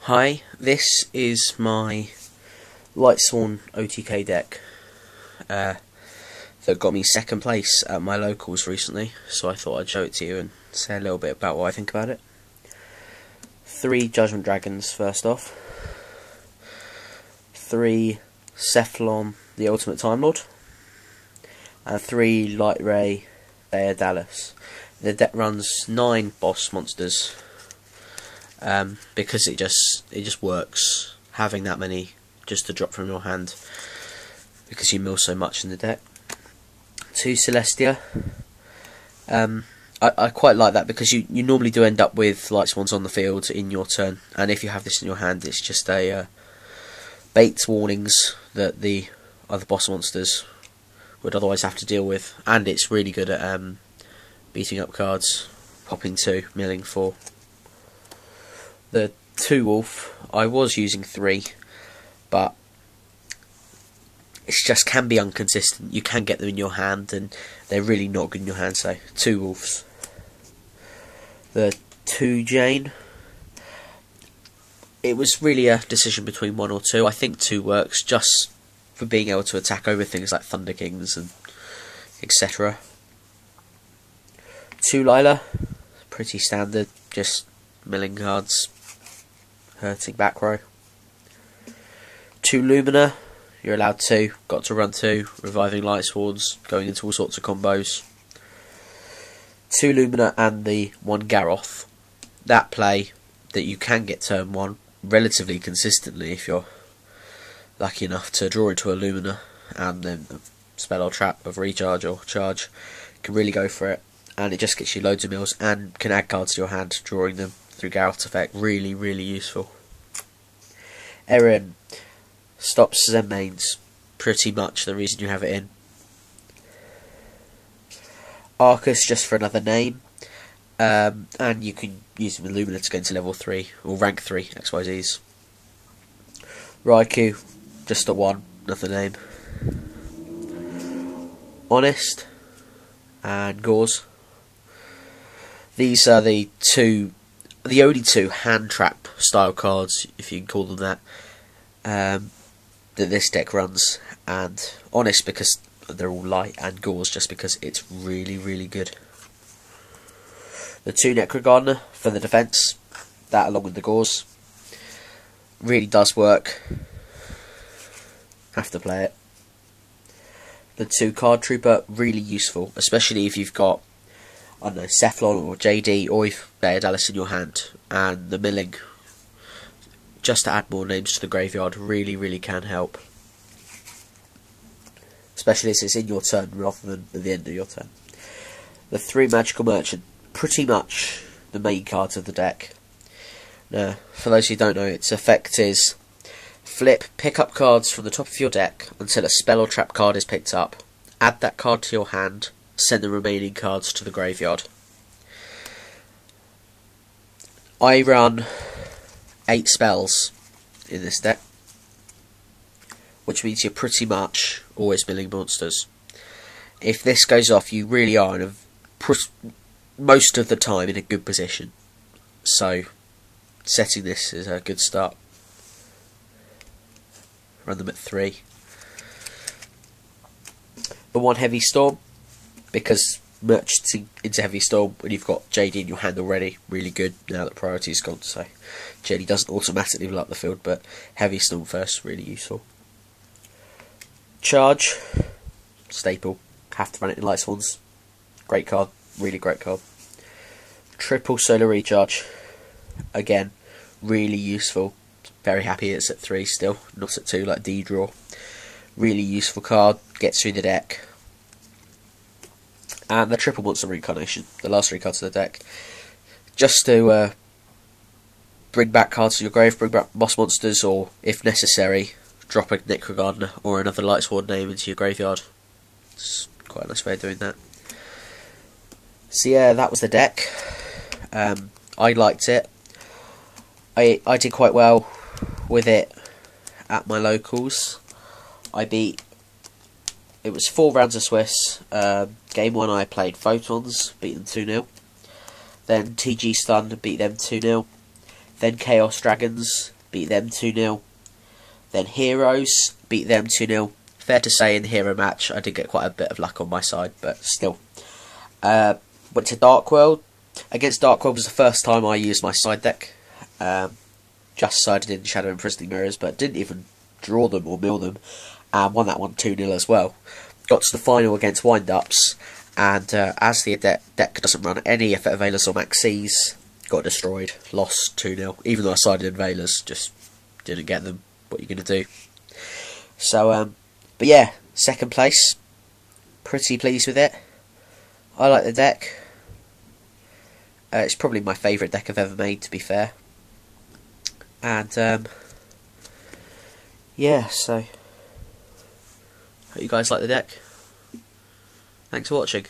Hi, this is my Lightsworn OTK deck that got me second place at my locals recently, so I thought I'd show it to you and say a little bit about what I think about it. 3 Judgment Dragons first off, 3 Cephalon the Ultimate Time Lord, and 3 Light Ray Dallas. The deck runs 9 boss monsters. Because it just works having that many just to drop from your hand because you mill so much in the deck. 2 Celestia. I quite like that because you normally do end up with Lightsworns on the field in your turn, and if you have this in your hand, it's just a bait warnings that the other boss monsters would otherwise have to deal with, and it's really good at beating up cards, popping 2, milling 4. The 2 Wolf, I was using 3, but it just can be inconsistent. You can get them in your hand, and they're really not good in your hand, so 2 Wolves. The 2 Jane, it was really a decision between 1 or 2. I think 2 works just for being able to attack over things like Thunder Kings and etc. 2 Lila, pretty standard, just milling cards, hurting back row. 2 Lumina, you're allowed 2, got to run 2, reviving Lightsworns, going into all sorts of combos. 2 Lumina and the 1 Garroth. That play that you can get turn 1 relatively consistently if you're lucky enough to draw into a Lumina and then a spell or trap of recharge or charge, can really go for it, and it just gets you loads of mills and can add cards to your hand, drawing them through Garroth's effect. Really, really useful. Erin stops Zen mains, pretty much the reason you have it in. Arcus just for another name, and you can use him with Lumina to go into level 3 or rank 3 XYZs. Raikou just at 1, another name. Honest and Gauze. These are the only 2 hand trap style cards, if you can call them that, that this deck runs. And Honest because they're all light, and Gauze just because it's really, really good. The 2 Necrogardener for the defense, that along with the Gauze, really does work. Have to play it. The 2 Card Trooper, really useful, especially if you've got, I don't know, Cephalon or JD, or if Dallas in your hand, and the milling, just to add more names to the graveyard, really, really can help. Especially as it's in your turn rather than at the end of your turn. The 3 Magical Merchant, pretty much the main cards of the deck. Now, for those who don't know, its effect is flip, pick up cards from the top of your deck until a spell or trap card is picked up, add that card to your hand, send the remaining cards to the graveyard. I run 8 spells in this deck, which means you're pretty much always milling monsters. If this goes off, you really are most of the time in a good position. So, setting this is a good start. Run them at 3. The 1 Heavy Storm, because merching into Heavy Storm when you've got JD in your hand already, really good now that priority's gone, so JD doesn't automatically level up the field, but Heavy Storm first, really useful. Charge, staple, have to run it in Lightsworns, great card, really great card. Triple Solar Recharge, again, really useful, very happy it's at 3 still, not at 2 like D-Draw. Really useful card, gets through the deck. And the Triple Monster Reincarnation, the last 3 cards of the deck, just to bring back cards to your grave, bring back boss monsters, or if necessary, drop a Necrogardener or another Lightsworn name into your graveyard. It's quite a nice way of doing that. So yeah, that was the deck. I liked it. I did quite well with it at my locals. It was 4 rounds of Swiss. Game 1 I played Photons, beat them 2-0. Then TG Stun, beat them 2-0. Then Chaos Dragons, beat them 2-0. Then Heroes, beat them 2-0. Fair to say in the hero match I did get quite a bit of luck on my side, but still. Went to Dark World. Against Dark World was the first time I used my side deck. Just sided in Shadow Imprisoning Mirrors, but didn't even draw them or mill them. And won that one 2-0 as well. Got to the final against Wind-Ups, and as the deck doesn't run any Effect Veilers or Maxis, got destroyed. Lost 2-0. Even though I sided in Veilers, just didn't get them. What are you going to do? So, but yeah, second place. Pretty pleased with it. I like the deck. It's probably my favourite deck I've ever made, to be fair. And, yeah, so hope you guys like the deck. Thanks for watching.